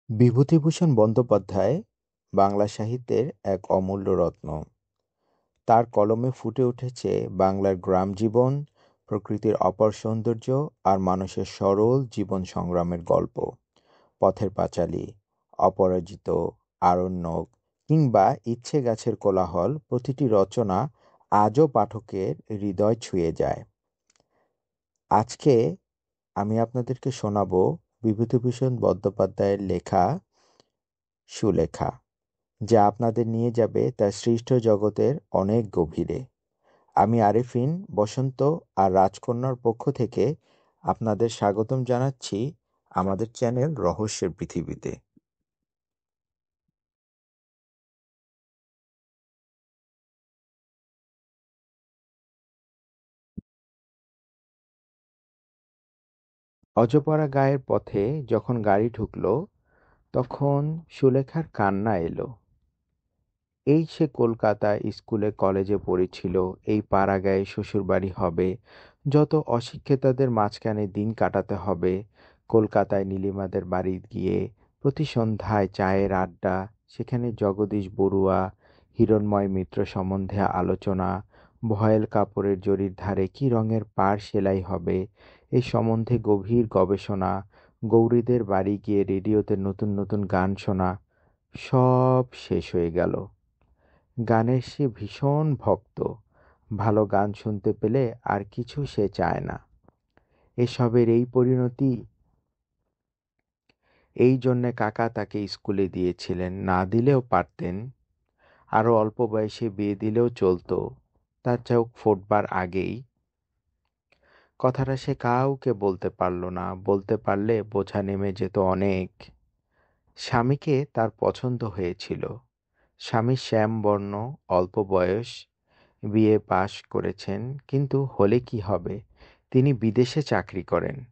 বিভূতিভূষণ বন্দ্যোপাধ্যায় বাংলা সাহিত্যের এক অমূল্য রত্ন। তার কলমে ফুটে উঠেছে বাংলার গ্রাম জীবন, প্রকৃতির অপার সৌন্দর্য আর মানুষের সরল জীবন সংগ্রামের গল্প। পথের পাঁচালী, অপরাজিত, আরণ্যক কিংবা ইচ্ছে গাছের কোলাহল, প্রতিটি রচনা আজও পাঠকের হৃদয় ছুঁয়ে যায়। আজকে আমি আপনাদেরকে শোনাব বিভূতিভূষণ বন্দ্যোপাধ্যায়ের লেখা সুলেখা, যা আপনাদের নিয়ে যাবে তার সৃষ্ট জগতের অনেক গভীরে। আমি আরেফিন বসন্ত আর রাজকন্যার পক্ষ থেকে আপনাদের স্বাগতম জানাচ্ছি আমাদের চ্যানেল রহস্যের পৃথিবীতে। অজপাড়া গায়ের পথে যখন গাড়ি ঢুকলো, তখন সুলেখার কান্না এলো। এই সে কলকাতা স্কুলে কলেজে পড়েছিল, এই পাড়াগাঁয়ে শ্বশুরবাড়ি হবে, যত অশিক্ষিতদের মাঝখানে দিন কাটাতে হবে। কলকাতায় নীলিমাদের বাড়ি গিয়ে প্রতি সন্ধ্যায় চায়ের আড্ডা, সেখানে জগদীশ বড়ুয়া, হিরণময় মিত্র সম্বন্ধে আলোচনা, ভয়েল কাপড়ের জরির ধারে কি রঙের পাড় সেলাই হবে এই সম্বন্ধে গভীর গবেষণা, গৌরীদের বাড়ি গিয়ে রেডিওতে নতুন নতুন গান শোনা। সব শেষ হয়ে গেল। গানের সে ভীষণ ভক্ত, ভালো গান শুনতে পেলে আর কিছু সে চায় না। এসবের এই পরিণতি। এই জন্যে কাকা তাকে স্কুলে দিয়েছিলেন, না দিলেও পারতেন। আরো অল্প বয়সে বিয়ে দিলেও চলতো, তার চোখ ফোটবার আগেই। কথাটা সে কাউকে বলতে পারল না, বলতে পারলে বোঝা নেমে যেত অনেক। স্বামীকে তার পছন্দ হয়েছিল। স্বামী শ্যামবর্ণ, অল্প বয়স, বিএ পাশ করেছেন, কিন্তু হলে কি হবে, তিনি বিদেশে চাকরি করেন।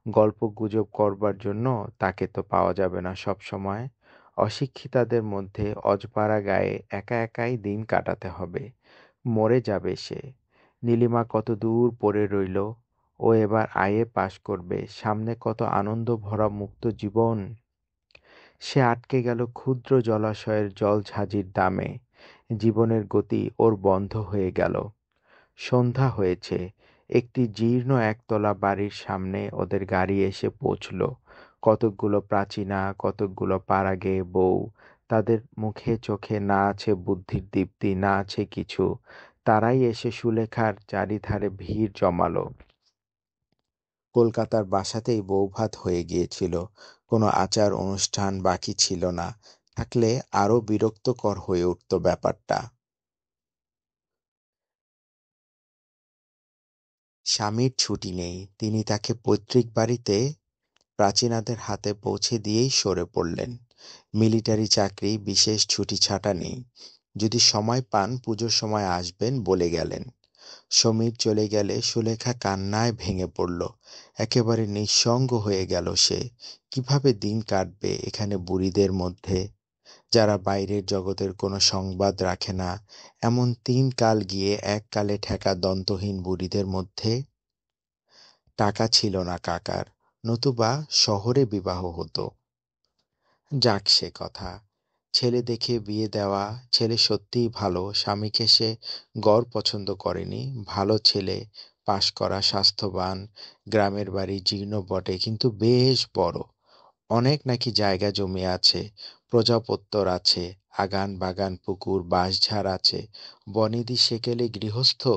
গল্পগুজব করবার জন্য তাকে তো পাওয়া যাবে না সব সময়। অশিক্ষিতাদের মধ্যে অজপাড়া গায়ে একা একাই দিন কাটাতে হবে। মরে যাবে সে। নীলিমা কত দূর পড়ে রইল। ও এবার আইএ পাশ করবে, সামনে কত আনন্দ ভরা মুক্ত জীবন। সে আটকে গেল ক্ষুদ্র জলাশয়ের জলঝাঁঝির দামে। জীবনের গতি ওর বন্ধ হয়ে গেল। সন্ধ্যা হয়েছে। একটি জীর্ণ একতলা বাড়ির সামনে ওদের গাড়ি এসে পৌঁছল। কতকগুলো প্রাচীনা, কতকগুলো পাড়াগেঁয়ে বউ। তাদের মুখে চোখে না আছে বুদ্ধির দীপ্তি, না আছে কিছু। তারাই এসে সুলেখার চারিধারে ভিড় জমালো। কলকাতার বাসাতেই বউভাত হয়ে গিয়েছিল, কোনো আচার অনুষ্ঠান বাকি ছিল না। থাকলে আরো বিরক্তকর হয়ে উঠত ব্যাপারটা। স্বামীর ছুটি নেই, তিনি তাকে পৈতৃক বাড়িতে প্রাচীনাদের হাতে পৌঁছে দিয়েই সরে পড়লেন। মিলিটারি চাকরি, বিশেষ ছুটি ছাটা নেই। যদি সময় পান পুজোর সময় আসবেন বলে গেলেন। সমীর চলে গেলে সুলেখা কান্নায় ভেঙে পড়ল। একেবারে নিঃসঙ্গ হয়ে গেল সে। কিভাবে দিন কাটবে এখানে বুড়িদের মধ্যে, যারা বাইরের জগতের কোনো সংবাদ রাখে না। এমন ৩ কাল গিয়ে এক কালে ঠেকা দন্তহীন বুড়িদের মধ্যে। টাকা ছিল না কাকার, নতুবা শহরে বিবাহ হতো। যাক সে কথা। ছেলে দেখে বিয়ে দেওয়া। ছেলে সত্যিই ভালো, স্বামীকে সে গড় পছন্দ করেনি। ভালো ছেলে, পাশ করা, স্বাস্থ্যবান। গ্রামের বাড়ি, জীর্ণ বটে কিন্তু বেশ বড়। অনেক নাকি জায়গা জমি আছে, প্রজাপত্তর আছে, আগান বাগান পুকুর বাঁশঝাড় আছে। বনেদি সেকেলে গৃহস্থ।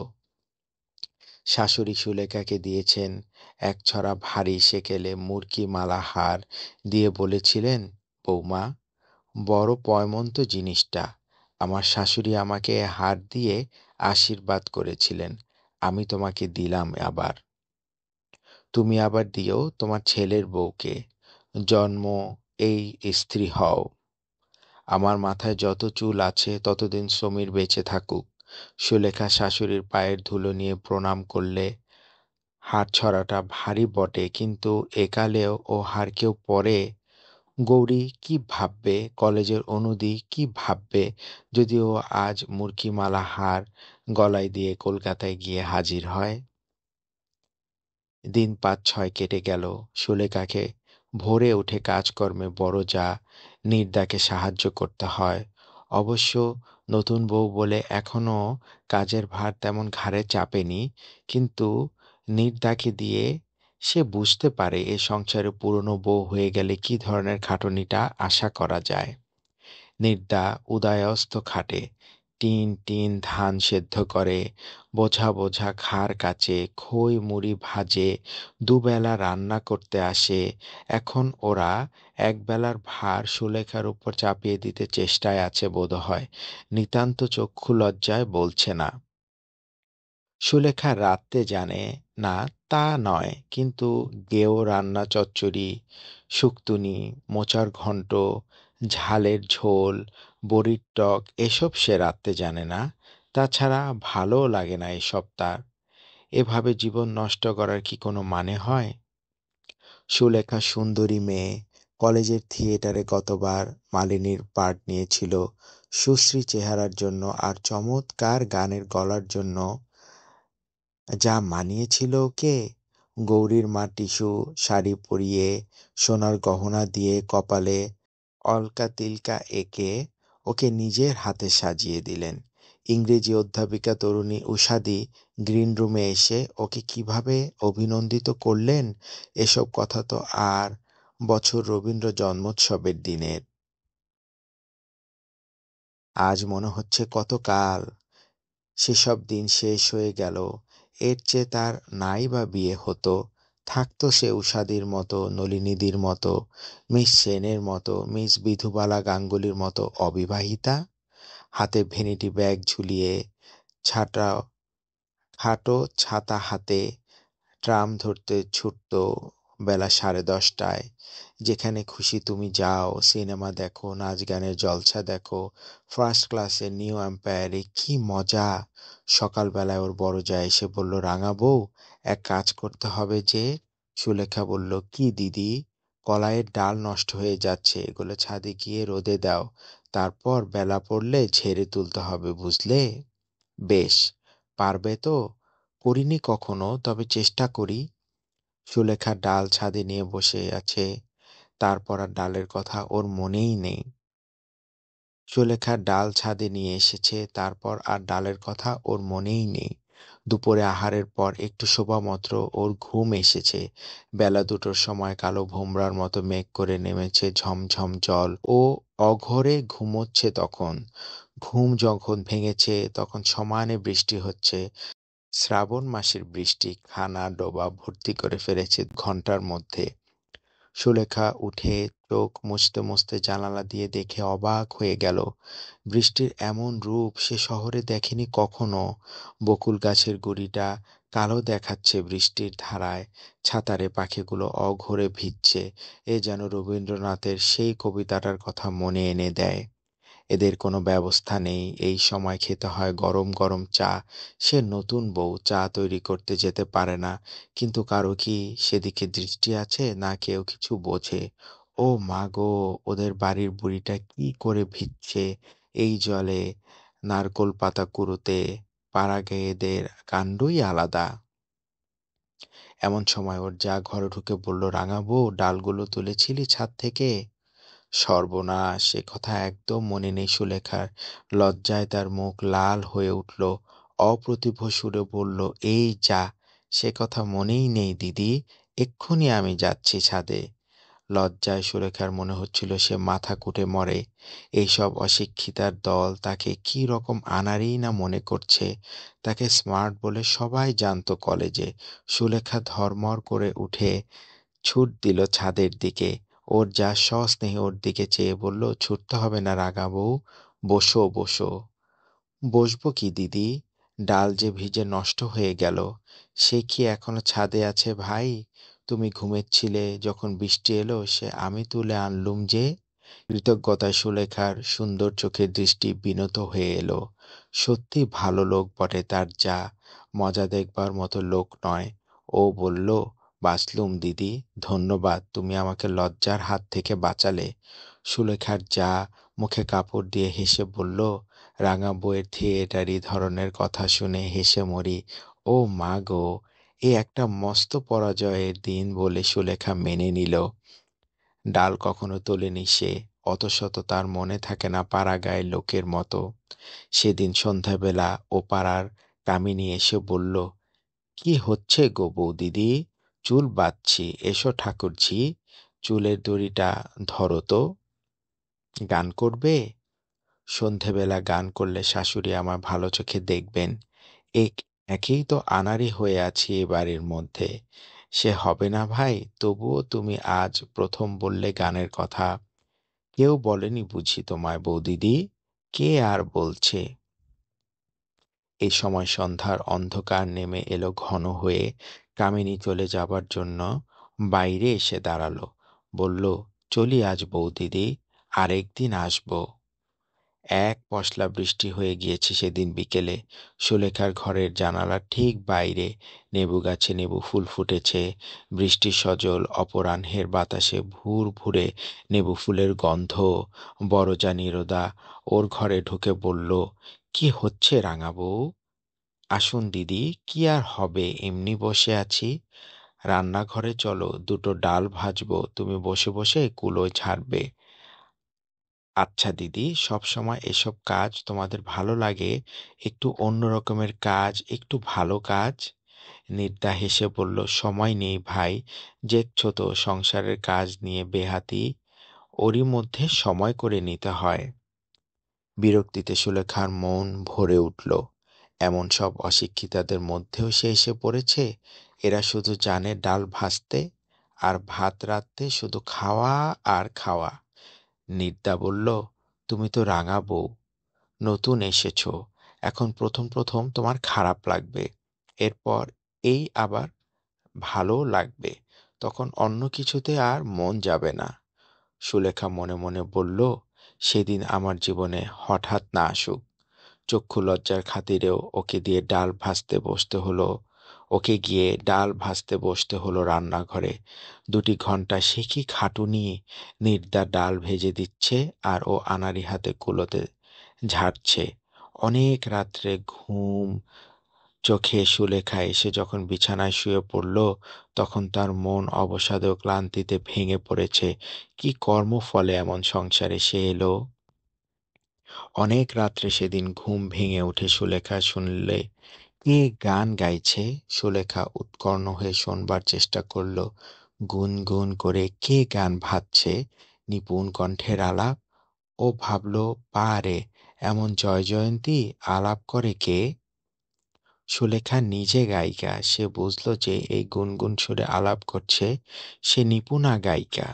শাশুড়ি সুলেখাকে দিয়েছেন এক ছড়া ভারী সেকেলে মুরকি মালা হার, দিয়ে বলেছিলেন, বৌমা, বড় পয়মন্ত জিনিসটা। আমার শাশুড়ি আমাকে এ হার দিয়ে আশীর্বাদ করেছিলেন, আমি তোমাকে দিলাম আবার। তুমি আবার দিও তোমার ছেলের বউকে। জন্ম এই স্ত্রী হও। আমার মাথায় যত চুল আছে ততদিন সমীর বেঁচে থাকুক। সুলেখা শাশুড়ির পায়ের ধুলো নিয়ে প্রণাম করলে। হার ছড়াটা ভারী বটে, কিন্তু একালেও ও হার কেউ পরে। গৌরী কি ভাববে, কলেজের অনুদি কি ভাববে, যদি ও আজ মুরকিমালা হার গলায় দিয়ে কলকাতায় গিয়ে হাজির হয়। দিন ৫-৬ কেটে গেল। সুলেখাকে ভোরে উঠে কাজকর্মে বড় যা নির্দাকে সাহায্য করতে হয়। অবশ্য নতুন বউ বলে এখনো কাজের ভার তেমন ঘাড়ে চাপেনি, কিন্তু নির্দাকে দিয়ে সে বুঝতে পারে এ সংসারে পুরনো বউ হয়ে গেলে কি ধরনের খাটুনিটা আশা করা যায়। নির্দা উদয়াস্ত খাটে, টিন টিন ধান সেদ্ধ করে, বোঝা বোঝা খাড় কাচে, খই মুড়ি ভাজে, দুবেলা রান্না করতে আসে। এখন ওরা একবেলার ভার সুলেখার উপর চাপিয়ে দিতে চেষ্টায় আছে বোধহয়, নিতান্ত চক্ষু লজ্জায় বলছে না। সুলেখা রাঁধতে জানে না তা নয়, কিন্তু গেঁয়ো রান্না চচ্চড়ি, শুক্তুনি, মোচার ঘণ্ট, ঝালের ঝোল, বড়ির টক এসব সে রাঁধতে জানে না। তাছাড়া ভালোও লাগে না এসব তার। এভাবে জীবন নষ্ট করার কি কোনো মানে হয়? সুলেখা সুন্দরী মেয়ে, কলেজের থিয়েটারে গতবার মালিনীর পার্ট নিয়েছিল। সুশ্রী চেহারার জন্য আর চমৎকার গানের গলার জন্য যা মানিয়েছিল ওকে। গৌরীর মা টিস্যু শাড়ি পরিয়ে, সোনার গহনা দিয়ে কপালে অলকা তিলকা এঁকে ওকে নিজের হাতে সাজিয়ে দিলেন। ইংরেজি অধ্যাপিকা তরুণী উষাদি গ্রিন রুমে এসে ওকে কিভাবে অভিনন্দিত করলেন, এসব কথা তো আর বছর রবীন্দ্র জন্মোৎসবের দিনের। আজ মনে হচ্ছে কতকাল সেসব দিন শেষ হয়ে গেল। এর চেয়ে তার নাই বা বিয়ে হতো, থাকতো সে উষাদির মতো, নলিনীদির মতো, মিস সেনের মতো, মিস বিধুবালা গাঙ্গুলির মতো অবিবাহিতা, হাতে ভ্যানিটি ব্যাগ ঝুলিয়ে, ছাটা খাটো ছাতা হাতে ট্রাম ধরতে ছুটতো বেলা 10:30টায়। যেখানে খুশি তুমি যাও, সিনেমা দেখো, নাচ গানের জলসা দেখো, ফার্স্ট ক্লাসে নিউ এম্পায়ারে, কি মজা। সকালবেলায় ওর বড় যা এসে বলল, রাঙা বউ, এক কাজ করতে হবে যে। সুলেখা বলল, কি দিদি? কলাইয়ের ডাল নষ্ট হয়ে যাচ্ছে, এগুলো ছাদে গিয়ে রোদে দাও, তারপর বেলা পড়লে ঝেড়ে তুলতে হবে, বুঝলে? বেশ, পারবে তো? করিনি কখনো, তবে চেষ্টা করি। সুলেখা ডাল ছাদে নিয়ে বসে আছে, তারপর আর ডালের কথা ওর মনেই নেই। সুলেখা ডাল ছাদে নিয়ে এসেছে, তারপর আর ডালের কথা ওর মনেই নেই। দুপুরে আহারের পর একটু শোবামাত্র ওর ঘুম এসেছে। বেলা 2টোর সময় কালো ভোমরার মতো মেঘ করে নেমেছে ঝমঝম জল। ও অঘোরে ঘুমোচ্ছে তখন। ঘুম যখন ভেঙেছে তখন সমানে বৃষ্টি হচ্ছে। শ্রাবণ মাসের বৃষ্টি খানা ডোবা ভর্তি করে ফেলেছে ঘন্টার মধ্যে। সুলেখা উঠে চোখ মুছতে মুছতে জানালা দিয়ে দেখে অবাক হয়ে গেল। বৃষ্টির এমন রূপ সে শহরে দেখেনি কখনো। বকুল গাছের গুড়িটা কালো দেখাচ্ছে বৃষ্টির ধারায়, ছাতারে পাখিগুলো অঘোরে ভিজছে। এ যেন রবীন্দ্রনাথের সেই কবিতাটার কথা মনে এনে দেয়। এদের কোনো ব্যবস্থা নেই, এই সময় খেতে হয় গরম গরম চা। সে নতুন বউ, চা তৈরি করতে যেতে পারে না, কিন্তু কারো কি সেদিকে দৃষ্টি আছে, না কেউ কিছু বোঝে? ও মা গো, ওদের বাড়ির বুড়িটা কি করে ভিজছে এই জলে, নারকোল পাতা কুড়োতে। পাড়া গেয়েদের কাণ্ডই আলাদা। এমন সময় ওর যা ঘরে ঢুকে বলল, রাঙা বউ, ডালগুলো তুলেছিলি ছাদ থেকে? সর্বনাশ, সে কথা একদম মনে নেই সুলেখার। লজ্জায় তার মুখ লাল হয়ে উঠল। অপ্রতিভ সুরে বলল, এই যা, সে কথা মনেই নেই দিদি, এক্ষুনি আমি যাচ্ছি ছাদে। লজ্জায় সুলেখার মনে হচ্ছিল সে মাথা কুটে মরে। এইসব অশিক্ষিতার দল তাকে কি রকম আনাড়িই না মনে করছে। তাকে স্মার্ট বলে সবাই জানতো কলেজে। সুলেখা ধর্মর করে উঠে ছুট দিল ছাদের দিকে। ওর যা সস্নেহে ওর দিকে চেয়ে বলল, ছুটতে হবে না রাঙা বউ, বসো বসো। বসবো কি দিদি? ডাল যে ভিজে নষ্ট হয়ে গেল। সে কি এখনো ছাদে আছে ভাই? তুমি ঘুমেচ্ছিলে যখন বৃষ্টি এলো, সে আমি তুলে আনলুম যে। কৃতজ্ঞতায় সুলেখার সুন্দর চোখের দৃষ্টি বিনত হয়ে এলো। সত্যি ভালো লোক বটে তার যা, মজা দেখবার মতো লোক নয়। ও বলল, বাঁচলুম দিদি, ধন্যবাদ, তুমি আমাকে লজ্জার হাত থেকে বাঁচালে। সুলেখার যা মুখে কাপড় দিয়ে হেসে বলল, রাঙা বউয়ের থিয়েটারি ধরনের কথা শুনে হেসে মরি। ও মা গো, এ একটা মস্ত পরাজয়ের দিন বলে সুলেখা মেনে নিল। ডাল কখনো তোলেনি সে, অত শত তার মনে থাকে না পাড়াগাঁয়ের লোকের মতো। সেদিন সন্ধ্যাবেলা ও পাড়ার কামিনী এসে বলল, কি হচ্ছে গো বৌদিদি? চুল বাঁধছি, এসো ঠাকুরঝি, চুলের দড়িটা ধরো তো। গান করবে? সন্ধেবেলা গান করলে শাশুড়ি আমার ভালো চোখে দেখবেন। এক একেই তো আনাড়ি হয়ে আছি এ বাড়ির মধ্যে। সে হবে না ভাই, তবুও তুমি আজ প্রথম বললে গানের কথা। কেউ বলেনি বুঝি তোমায় বৌদিদি? কে আর বলছে? এই সময় সন্ধ্যার অন্ধকার নেমে এলো ঘন হয়ে। কামিনী চলে যাবার জন্য বাইরে এসে দাঁড়ালো, বলল, চলি আজ বৌদিদি, আরেকদিন আসবো। এক পশলা বৃষ্টি হয়ে গিয়েছে সেদিন বিকেলে। সুলেখার ঘরের জানালার ঠিক বাইরে নেবু গাছে নেবু ফুল ফুটেছে। বৃষ্টির সজল অপরাহ্নের বাতাসে ভুর ভুরে নেবু ফুলের গন্ধ। বড়জা নীরদা ওর ঘরে ঢুকে বলল, কি হচ্ছে রাঙা বউ? আসুন দিদি, কি আর হবে, এমনি বসে আছি। রান্নাঘরে চলো, দুটো ডাল ভাজবো, তুমি বসে বসে কুলোয় ছাড়বে। আচ্ছা দিদি, সবসময় এসব কাজ তোমাদের ভালো লাগে? একটু অন্য রকমের কাজ, একটু ভালো কাজ। নীরদা হেসে বলল, সময় নেই ভাই, দেখছো তো সংসারের কাজ নিয়ে বেহাতি, ওরই মধ্যে সময় করে নিতে হয়। বিরক্তিতে সুলেখার মন ভরে উঠল। এমন সব অশিক্ষিতাদের মধ্যেও সে এসে পড়েছে। এরা শুধু জানে ডাল ভাজতে আর ভাত রাঁধতে, শুধু খাওয়া আর খাওয়া। নীরদা বলল, তুমি তো রাঙা বউ, নতুন এসেছো, এখন প্রথম প্রথম তোমার খারাপ লাগবে, এরপর এই আবার ভালো লাগবে, তখন অন্য কিছুতে আর মন যাবে না। সুলেখা মনে মনে বলল, সেদিন আমার জীবনে হঠাৎ না আসুক, চক্ষু লজ্জার খাতিরেও ওকে গিয়ে ডাল ভাজতে বসতে হলো রান্নাঘরে। 2 ঘন্টা সে কি খাটুনি! নীরদা ডাল ভেজে দিচ্ছে আর ও আনাড়ি হাতে কুলোতে ঝাড়ছে। অনেক রাত্রে ঘুম চোখে সুলেখা এসে যখন বিছানায় শুয়ে পড়ল, তখন তার মন অবসাদে ও ক্লান্তিতে ভেঙে পড়েছে। কি কর্মফলে এমন সংসারে সে এলো! অনেক রাত্রে সেদিন ঘুম ভেঙে উঠে সুলেখা শুনলে কে গান গাইছে। সুলেখা উৎকণ্ঠ হয়ে শোনবার চেষ্টা করল। গুনগুন করে কে গান ভাবছে, নিপুণ কণ্ঠের আলাপ। ও ভাবল, বারে, এমন জয়জয়ন্তী আলাপ করে কে? সুলেখা নিজে গায়িকা, সে বুঝল যে এই গুনগুন সুরে আলাপ করছে সে নিপুণা গায়িকা।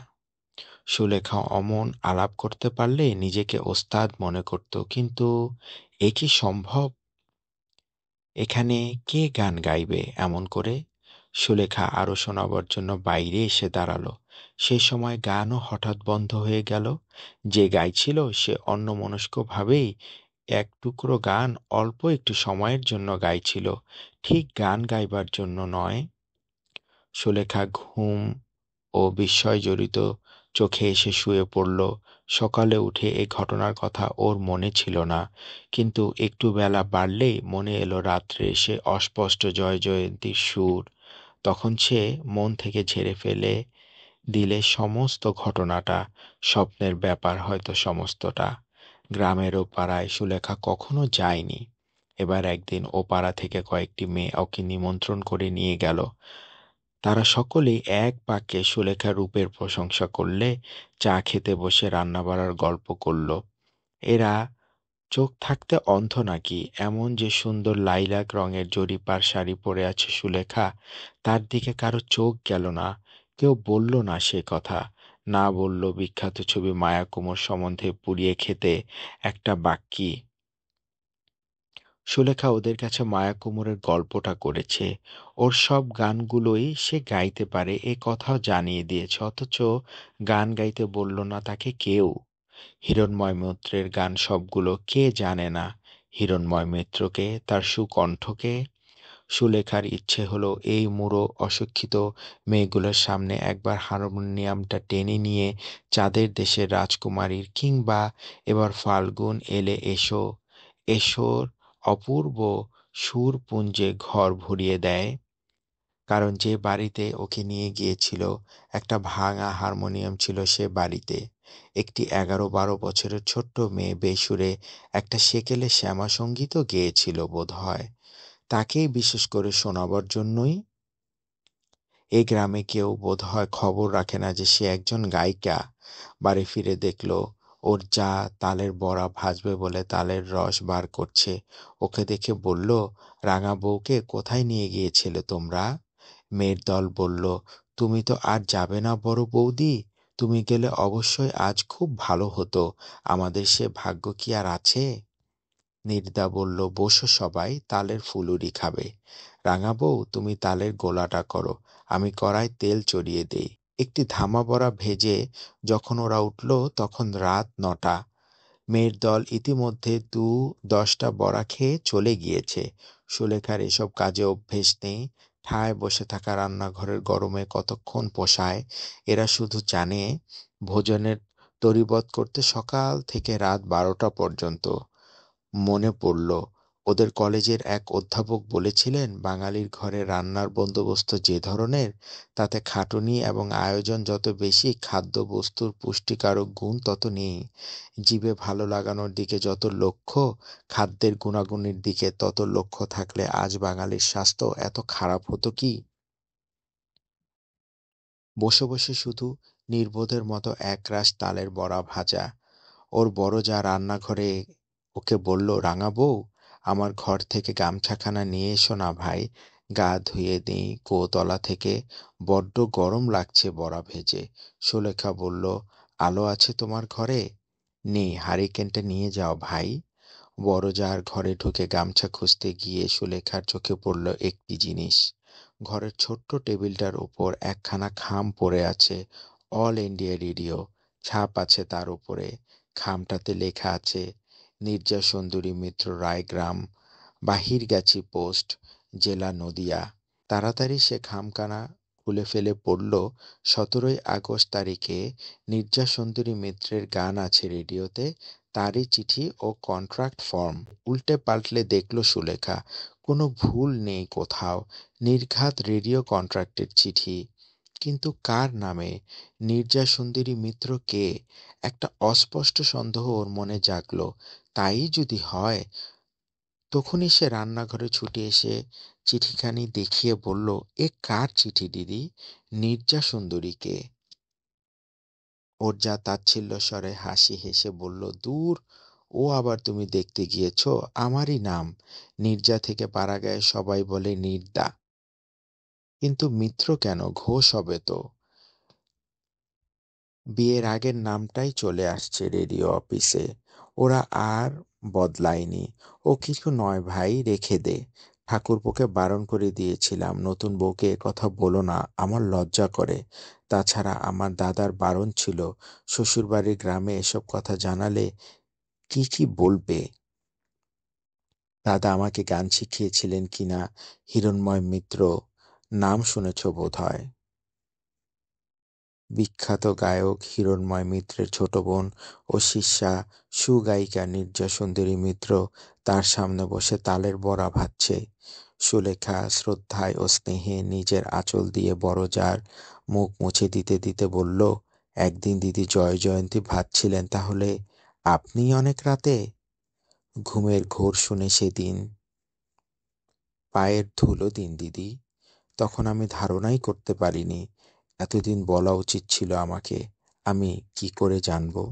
সুলেখা অমন আলাপ করতে পারলে নিজেকে ওস্তাদ মনে করত, কিন্তু এ কি সম্ভব? এখানে কে গান গাইবে এমন করে? সুলেখা আরো শোনাবার জন্য বাইরে এসে দাঁড়ালো। সে সময় গানও হঠাৎ বন্ধ হয়ে গেল। যে গাইছিল সে অন্যমনস্কভাবেই এক টুকরো গান অল্প একটু সময়ের জন্য গাইছিল, ঠিক গান গাইবার জন্য নয়। সুলেখা ঘুম ও বিস্ময়জড়িত চোখে এসে শুয়ে পড়ল। সকালে উঠে এ ঘটনার কথা ওর মনে ছিল না, কিন্তু একটু বেলা বাড়লেই মনে এলো রাত্রে সে অস্পষ্ট জয়জয়ন্তীর সুর। তখন সে মন থেকে ঝেড়ে ফেলে দিলে সমস্ত ঘটনাটা, স্বপ্নের ব্যাপার হয়তো সমস্তটা। গ্রামের ও পাড়ায় সুলেখা কখনো যায়নি। এবার একদিন ও পাড়া থেকে কয়েকটি মেয়ে ওকে নিমন্ত্রণ করে নিয়ে গেল। তারা সকলেই এক বাক্যে সুলেখার রূপের প্রশংসা করলে, চা খেতে বসে রান্নাবাড়ার গল্প করল। এরা চোখ থাকতে অন্ধ নাকি? এমন যে সুন্দর লাইলাক রঙের জরিপার শাড়ি পরে আছে সুলেখা, তার দিকে কারো চোখ গেল না। কেউ বলল না সে কথা, না বলল বিখ্যাত ছবি মায়াকুমার সম্বন্ধে পুড়িয়ে খেতে একটা বাক্যি। সুলেখা ওদের কাছে মায়াকুমারের গল্পটা করেছে, ওর সব গানগুলোই সে গাইতে পারে এ কথাও জানিয়ে দিয়েছে, অথচ গান গাইতে বলল না তাকে কেউ। হিরণময় মৈত্রের গান সবগুলো কে জানে না? হিরণময় মৈত্রকে, তার সুকণ্ঠকে। সুলেখার ইচ্ছে হলো এই মূঢ় অশিক্ষিত মেয়েগুলোর সামনে একবার হারমোনিয়ামটা টেনে নিয়ে চাঁদের দেশের রাজকুমারীর, কিংবা এবার ফাল্গুন এলে এসো এসোর অপূর্ব সুরপুঞ্জে ঘর ভরিয়ে দেয়। কারণ যে বাড়িতে ওকে নিয়ে গিয়েছিল একটা ভাঙা হারমোনিয়াম ছিল সে বাড়িতে। একটি ১১-১২ বছরের ছোট্ট মেয়ে বেসুরে একটা সেকেলে শ্যামাসঙ্গীতও গেয়েছিল বোধহয়। তাকেই বিশেষ করে শোনাবার জন্যই। এই গ্রামে কেউ বোধহয় খবর রাখে না যে সে একজন গায়িকা। বাড়ি ফিরে দেখল ওর যা তালের বড়া ভাজবে বলে তালের রস বার করছে। ওকে দেখে বলল, রাঙা বউকে কোথায় নিয়ে গিয়েছিলে তোমরা? মেয়ের দল বলল, তুমি তো আর যাবে না বড় বৌদি, তুমি গেলে অবশ্যই আজ খুব ভালো হতো, আমাদের সে ভাগ্য কি আর আছে? নীরদা বলল, বসো সবাই, তালের ফুলুরি খাবে। রাঙা বউ, তুমি তালের গোলাটা করো, আমি কড়ায় তেল চড়িয়ে দেই। একটি ধামা বড়া ভেজে যখন ওরা উঠল তখন রাত ৯টা। মেয়ের দল ইতিমধ্যে ১০টা বড়া খেয়ে চলে গিয়েছে। সুলেখার এসব কাজে অভ্যেস নেই। ঠায় বসে থাকা রান্নাঘরের গরমে কতক্ষণ পোষায়। এরা শুধু জানে ভোজনের তরিবৎ করতে সকাল থেকে রাত ১২টা পর্যন্ত। মনে পড়ল, ওদের কলেজের এক অধ্যাপক বলেছিলেন, বাঙালির ঘরে রান্নার বন্দোবস্ত যে ধরনের, তাতে খাটুনি এবং আয়োজন যত বেশি, খাদ্যবস্তুর পুষ্টিকারক গুণ তত নেই। জিভে ভালো লাগানোর দিকে যত লক্ষ্য, খাদ্যের গুণাগুণের দিকে তত লক্ষ্য থাকলে আজ বাঙালির স্বাস্থ্য এত খারাপ হতো কি? বসে বসে শুধু নির্বোধের মতো একরাশ তালের বড়া ভাজা। ওর বড় যা রান্নাঘরে ওকে বলল, রাঙা বউ, আমার ঘর থেকে গামছাখানা নিয়ে এসো না ভাই, গা ধুয়ে দিই গোতলা থেকে, বড্ড গরম লাগছে বড়া ভেজে। সুলেখা বলল, আলো আছে তোমার ঘরে? নেই, হারিকেনটা নিয়ে যাও ভাই। বড় যার ঘরে ঢুকে গামছা খুঁজতে গিয়ে সুলেখার চোখে পড়ল একটি জিনিস। ঘরের ছোট্ট টেবিলটার উপর একখানা খাম পড়ে আছে, অল ইন্ডিয়া রেডিও, ছাপ আছে তার উপরে। খামটাতে লেখা আছে, নীরজা সুন্দরী মিত্র রায়গ্রাম, বাহিরগাছি পোস্ট, জেলা নদিয়া। তাড়াতাড়ি সে খামখানা খুলে ফেলে পড়ল, ১৭ই আগস্ট তারিখে নীরজা সুন্দরী মিত্রের গান আছে রেডিওতে, তারই চিঠি ও কন্ট্রাক্ট ফর্ম। উল্টে পাল্টে দেখল সুলেখা, কোনো ভুল নেই কোথাও, নির্ঘাত রেডিও কন্ট্রাক্টের চিঠি। কিন্তু কার নামে? নীরজা সুন্দরী মিত্র কে? একটা অস্পষ্ট সন্দেহ ওর মনে জাগল। তাই যদি হয়? তখনই সে রান্নাঘরে ছুটে এসে চিঠিখানি দেখিয়ে বলল, এ কার চিঠি দিদি? নীরজা সুন্দরীকে। ওর যা তাচ্ছিল্য স্বরে হাসি হেসে বলল, দূর, ও আবার তুমি দেখতে গিয়েছ? আমারই নাম। নীরজা থেকে পাড়াগাঁয়ে সবাই বলে নীরদা। কিন্তু মিত্র কেন? ঘোষ হবে তো। বিয়ের আগের নামটাই চলে আসছে রেডিও অফিসে। ওরা আর বদলায়নি। ও কিছু নয় ভাই, রেখে দে। ঠাকুরপোকে বারণ করে দিয়েছিলাম, নতুন বউকে একথা বলো না, আমার লজ্জা করে। তাছাড়া আমার দাদার বারণ ছিল, শ্বশুরবাড়ির গ্রামে এসব কথা জানালে কি কি বলবে। দাদা আমাকে গান শিখিয়েছিলেন কিনা, হিরণময় মিত্র, নাম শুনেছ বোধহয়। বিখ্যাত গায়ক হিরণময় মিত্রের ছোট বোন ও শিষ্যা সুগায়িকা নীরজা সুন্দরী মিত্র তার সামনে বসে তালের বড়া ভাজছে। সুলেখা শ্রদ্ধায় ও স্নেহে নিজের আঁচল দিয়ে বড় জার মুখ মুছে দিতে দিতে বলল, একদিন দিদি জয় জয়ন্তী ভাজছিলেন তাহলে আপনি অনেক রাতে? ঘুমের ঘোর শুনে সেদিন পায়ের ধুলো দিন দিদি, তখন আমি ধারণাই করতে পারিনি। এতদিন বলা উচিত ছিল আমাকে, আমি কি করে জানবো?